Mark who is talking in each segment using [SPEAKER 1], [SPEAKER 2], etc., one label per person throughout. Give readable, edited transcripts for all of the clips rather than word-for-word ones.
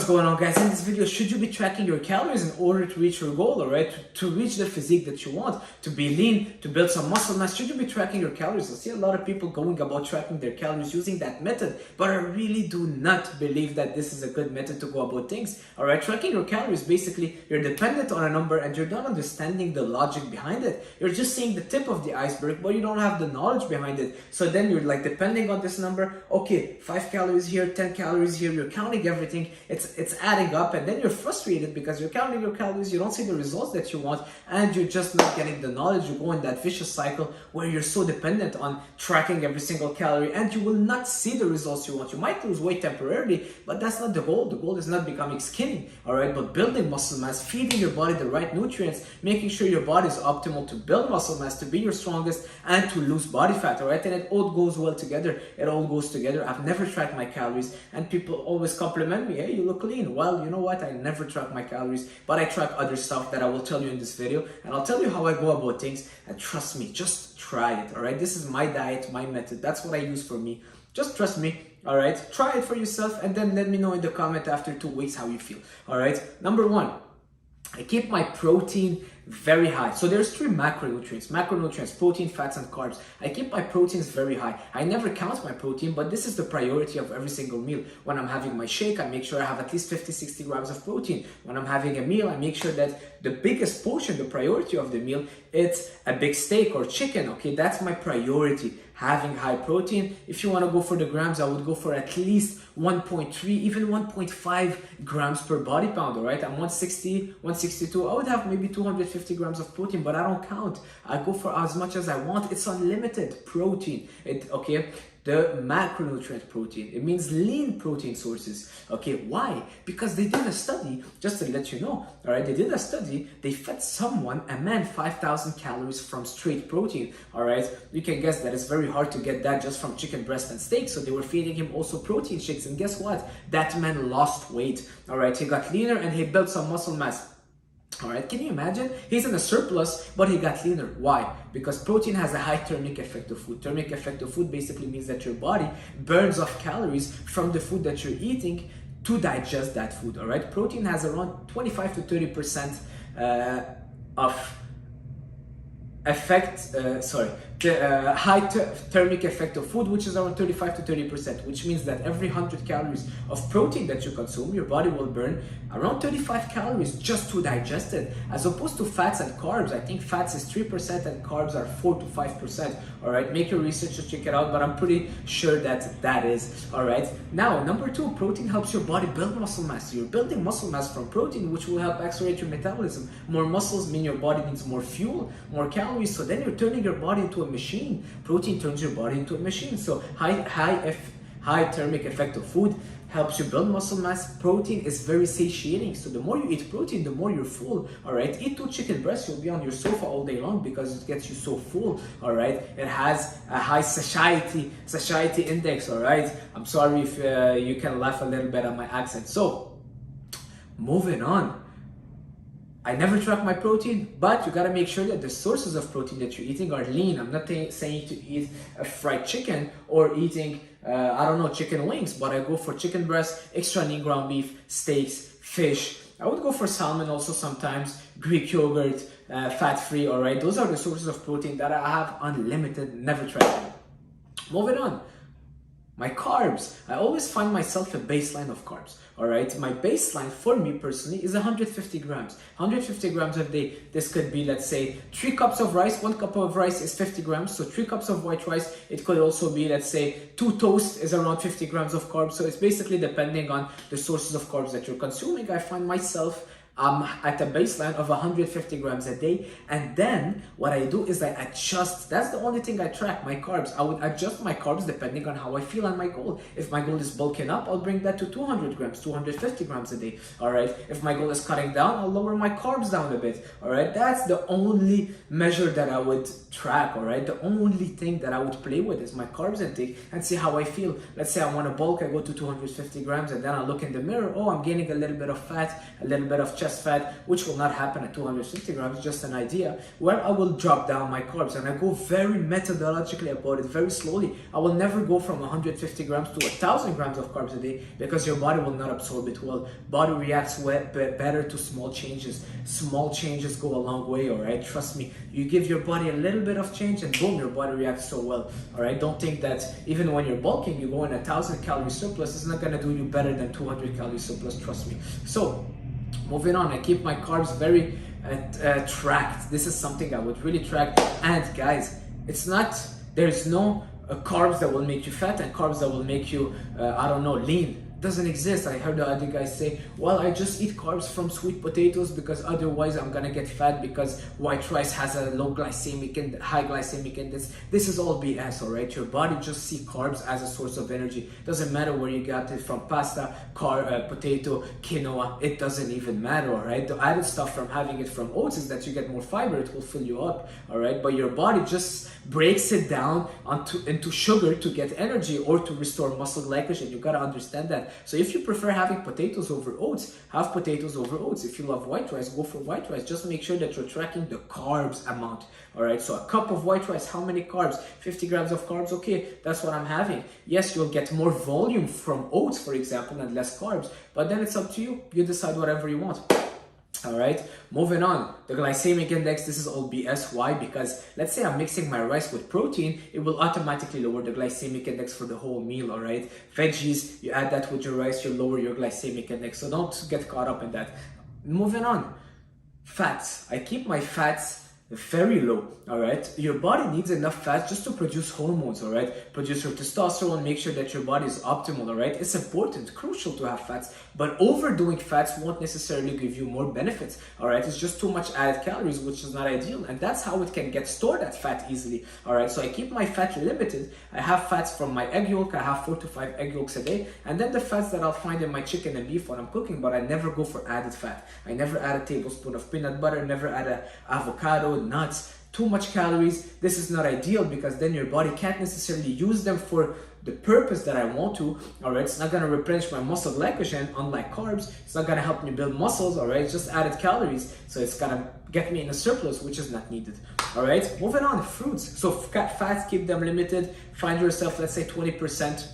[SPEAKER 1] going on, guys? In this video, should you be tracking your calories in order to reach your goal, all right? To reach the physique that you want, to be lean, to build some muscle mass, should you be tracking your calories? I see a lot of people going about tracking their calories using that method, but I really do not believe that this is a good method to go about things, all right? Tracking your calories, basically, you're dependent on a number and you're not understanding the logic behind it. You're just seeing the tip of the iceberg, but you don't have the knowledge behind it. So then you're like depending on this number, okay, 5 calories here, 10 calories here, you're counting everything. It's adding up, and then you're frustrated because you're counting your calories, you don't see the results that you want, and you're just not getting the knowledge. You go in that vicious cycle where you're so dependent on tracking every single calorie, and you will not see the results you want. You might lose weight temporarily, but that's not the goal. The goal is not becoming skinny, all right, but building muscle mass, feeding your body the right nutrients, making sure your body is optimal to build muscle mass, to be your strongest, and to lose body fat, all right? And it all goes well together. It all goes together. I've never tracked my calories, and people always compliment me, hey, you look lean. Well, you know what? I never track my calories, but I track other stuff that I will tell you in this video, and I'll tell you how I go about things. And trust me, just try it, all right? This is my diet, my method. That's what I use for me. Just trust me, all right? Try it for yourself, and then let me know in the comment after 2 weeks how you feel, all right? Number one, I keep my protein very high. So there's 3 macronutrients, protein, fats, and carbs. I keep my proteins very high. I never count my protein, but this is the priority of every single meal. When I'm having my shake, I make sure I have at least 50-60 grams of protein. When I'm having a meal, I make sure that the biggest portion, the priority of the meal, it's a big steak or chicken, okay? That's my priority, having high protein. If you want to go for the grams, I would go for at least 1.3, even 1.5 grams per body pound, all right? I'm 160, 162. I would have maybe 250 grams of protein, but I don't count. I go for as much as I want. It's unlimited protein, okay? The macronutrient protein, it means lean protein sources. Okay, why? Because they did a study, just to let you know, all right, they did a study, they fed someone, a man, 5,000 calories from straight protein, all right? You can guess that it's very hard to get that just from chicken breast and steak, so they were feeding him also protein shakes, and guess what? That man lost weight, all right? He got leaner and he built some muscle mass. All right, can you imagine? He's in a surplus, but he got leaner. Why? Because protein has a high thermic effect of food. Thermic effect of food basically means that your body burns off calories from the food that you're eating to digest that food, all right? Protein has around 25 to 30% of effect, high thermic effect of food, which is around 35 to 30%, which means that every 100 calories of protein that you consume, your body will burn around 35 calories just to digest it, as opposed to fats and carbs. I think fats is 3% and carbs are 4 to 5%, all right? Make your research to check it out, but I'm pretty sure that that is, all right? Now, number 2, protein helps your body build muscle mass. You're building muscle mass from protein, which will help accelerate your metabolism. More muscles mean your body needs more fuel, more calories, so then you're turning your body into a machine. Protein turns your body into a machine. So high thermic effect of food helps you build muscle mass. Protein is very satiating, so the more you eat protein, the more you're full, all right? Eat 2 chicken breasts, you'll be on your sofa all day long because it gets you so full, all right? It has a high satiety index, all right? I'm sorry if you can laugh a little bit at my accent. So moving on, I never track my protein, but you gotta make sure that the sources of protein that you're eating are lean. I'm not saying to eat a fried chicken or eating, I don't know, chicken wings, but I go for chicken breast, extra lean ground beef, steaks, fish. I would go for salmon also sometimes, Greek yogurt, fat-free, all right? Those are the sources of protein that I have unlimited, never tracking. Moving on. My carbs, I always find myself a baseline of carbs, all right? My baseline for me personally is 150 grams. 150 grams a day. This could be, let's say, 3 cups of rice. 1 cup of rice is 50 grams, so 3 cups of white rice. It could also be, let's say, 2 toasts is around 50 grams of carbs. So it's basically depending on the sources of carbs that you're consuming. I find myself at a baseline of 150 grams a day, and then what I do is I adjust. That's the only thing I track, my carbs. I would adjust my carbs depending on how I feel and my goal. If my goal is bulking up, I'll bring that to 200 grams, 250 grams a day, all right? If my goal is cutting down, I'll lower my carbs down a bit, all right? That's the only measure that I would track, all right? The only thing that I would play with is my carbs intake and see how I feel. Let's say I want to bulk, I go to 250 grams, and then I look in the mirror, oh, I'm gaining a little bit of fat, a little bit of chest excess fat, which will not happen at 250 grams, just an idea, where I will drop down my carbs. And I go very methodologically about it, very slowly. I will never go from 150 grams to 1,000 grams of carbs a day, because your body will not absorb it well. Body reacts better to small changes. Small changes go a long way, all right? Trust me. You give your body a little bit of change and boom, your body reacts so well, all right? Don't think that even when you're bulking, you go in 1,000 calorie surplus, it's not gonna do you better than 200 calorie surplus, trust me. So, moving on, I keep my carbs very tracked. This is something I would really track. And guys, it's not, there's no carbs that will make you fat and carbs that will make you, I don't know, lean. Doesn't exist. I heard the other guys say, well, I just eat carbs from sweet potatoes because otherwise I'm gonna get fat because white rice has a low glycemic and high glycemic index. This is all BS, all right? Your body just see carbs as a source of energy. Doesn't matter where you got it from, pasta, potato, quinoa, it doesn't even matter, all right? The added stuff from having it from oats is that you get more fiber, it will fill you up, all right? But your body just breaks it down into sugar to get energy or to restore muscle glycogen. You gotta understand that. So if you prefer having potatoes over oats, have potatoes over oats. If you love white rice, go for white rice. Just make sure that you're tracking the carbs amount. All right, so a cup of white rice, how many carbs? 50 grams of carbs, okay, that's what I'm having. Yes, you'll get more volume from oats, for example, and less carbs, but then it's up to you. You decide whatever you want. All right, moving on. The glycemic index, this is all BS. Why? Because let's say I'm mixing my rice with protein, it will automatically lower the glycemic index for the whole meal, all right? Veggies, you add that with your rice, you lower your glycemic index. So don't get caught up in that. Moving on. Fats. I keep my fats very low, all right? Your body needs enough fat just to produce hormones, all right? Produce your testosterone, make sure that your body is optimal, all right? It's important, crucial to have fats, but overdoing fats won't necessarily give you more benefits, all right? It's just too much added calories, which is not ideal, and that's how it can get stored, that fat, easily, all right? So I keep my fat limited. I have fats from my egg yolk. I have 4 to 5 egg yolks a day, and then the fats that I'll find in my chicken and beef when I'm cooking, but I never go for added fat. I never add a tablespoon of peanut butter, never add an avocado, nuts. Too much calories. This is not ideal because then your body can't necessarily use them for the purpose that I want to, all right? It's not going to replenish my muscle glycogen, unlike carbs. It's not going to help me build muscles, all right? It's just added calories, so it's going to get me in a surplus, which is not needed, all right? Moving on, fruits. So fats, keep them limited. Find yourself, let's say 20%.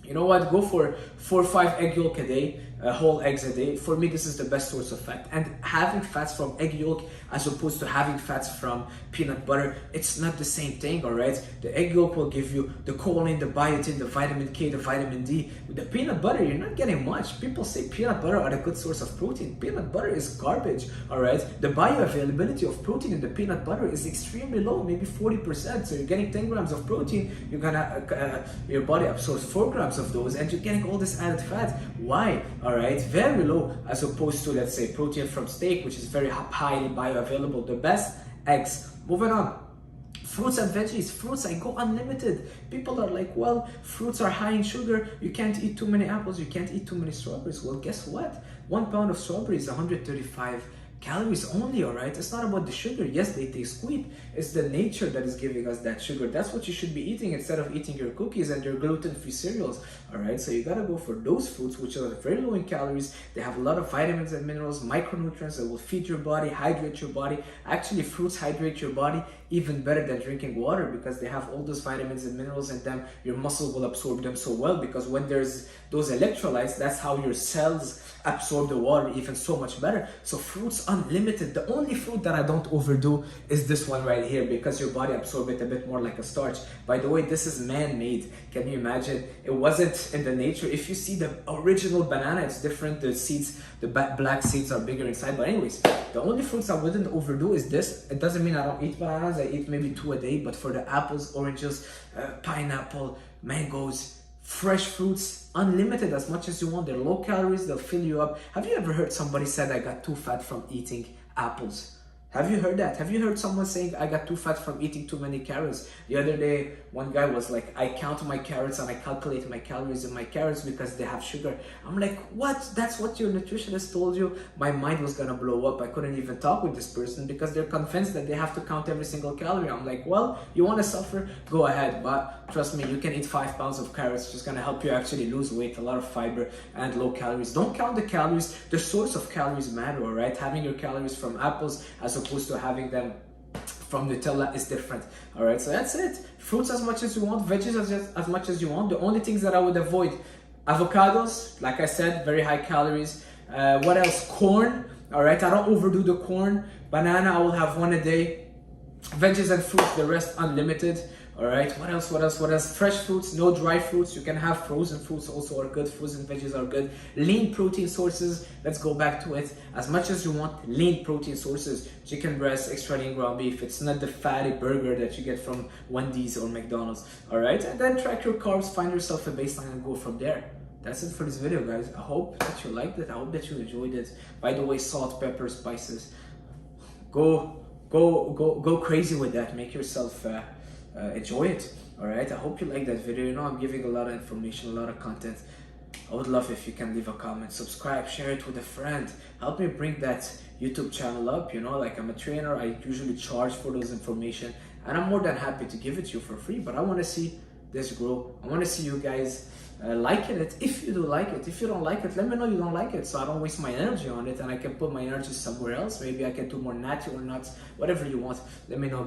[SPEAKER 1] You know what? Go for 4 or 5 egg yolk a day, whole eggs a day. For me, this is the best source of fat. And having fats from egg yolk as opposed to having fats from peanut butter, it's not the same thing, all right? The egg yolk will give you the choline, the biotin, the vitamin K, the vitamin D. With the peanut butter, you're not getting much. People say peanut butter are a good source of protein. Peanut butter is garbage, all right? The bioavailability of protein in the peanut butter is extremely low, maybe 40%. So you're getting 10 grams of protein, you're gonna, your body absorbs 4 grams of those, and you're getting all this added fat. Why? All right, very low, as opposed to, let's say, protein from steak, which is very highly bioavailable. The best, eggs. Moving on. Fruits and veggies. Fruits, I go unlimited. People are like, well, fruits are high in sugar. You can't eat too many apples. You can't eat too many strawberries. Well, guess what? 1 pound of strawberries is 135 calories only, all right? It's not about the sugar. Yes, they taste sweet. It's the nature that is giving us that sugar. That's what you should be eating instead of eating your cookies and your gluten-free cereals, all right? So you gotta go for those fruits, which are very low in calories. They have a lot of vitamins and minerals, micronutrients that will feed your body, hydrate your body. Actually, fruits hydrate your body even better than drinking water because they have all those vitamins and minerals in them. Your muscle will absorb them so well because when there's those electrolytes, that's how your cells absorb the water even so much better. So fruits unlimited. The only fruit that I don't overdo is this one right here because your body absorbs it a bit more like a starch. By the way, this is man-made. Can you imagine? It wasn't in the nature. If you see the original banana, it's different. The seeds, the black seeds are bigger inside. But anyways, the only fruits I wouldn't overdo is this. It doesn't mean I don't eat bananas. I eat maybe 2 a day. But for the apples, oranges, pineapple, mangoes, fresh fruits, unlimited as much as you want. They're low calories. They'll fill you up. Have you ever heard somebody said I got too fat from eating apples? Have you heard that? Have you heard someone saying, I got too fat from eating too many carrots? The other day, one guy was like, I count my carrots and I calculate my calories in my carrots because they have sugar. I'm like, what? That's what your nutritionist told you? My mind was gonna blow up. I couldn't even talk with this person because they're convinced that they have to count every single calorie. I'm like, well, you wanna suffer? Go ahead. But trust me, you can eat 5 pounds of carrots. It's just gonna help you actually lose weight, a lot of fiber and low calories. Don't count the calories. The source of calories matter, all right? Having your calories from apples as opposed to having them from Nutella is different. All right, so that's it. Fruits as much as you want, veggies as much as you want. The only things that I would avoid: avocados, like I said, very high calories. What else? Corn. All right, I don't overdo the corn. Banana, I will have one a day. Veggies and fruits, the rest unlimited. All right, what else? Fresh fruits, no dry fruits. You can have frozen fruits also are good. Frozen veggies are good. Lean protein sources, let's go back to it. As much as you want, lean protein sources. Chicken breast, extra lean ground beef. It's not the fatty burger that you get from Wendy's or McDonald's. All right, and then track your carbs, find yourself a baseline and go from there. That's it for this video, guys. I hope that you liked it. I hope that you enjoyed it. By the way, salt, pepper, spices. Go crazy with that. Make yourself enjoy it. All right, I hope you like that video. You know, I'm giving a lot of information, a lot of content. I would love if you can leave a comment, subscribe, share it with a friend. Help me bring that YouTube channel up. You know, like, I'm a trainer, I usually charge for those information, and I'm more than happy to give it to you for free. But I want to see this grow. I want to see you guys liking it. If you do like it, if you don't like it, let me know you don't like it, so I don't waste my energy on it and I can put my energy somewhere else. Maybe I can do more natural nuts, whatever you want. Let me know.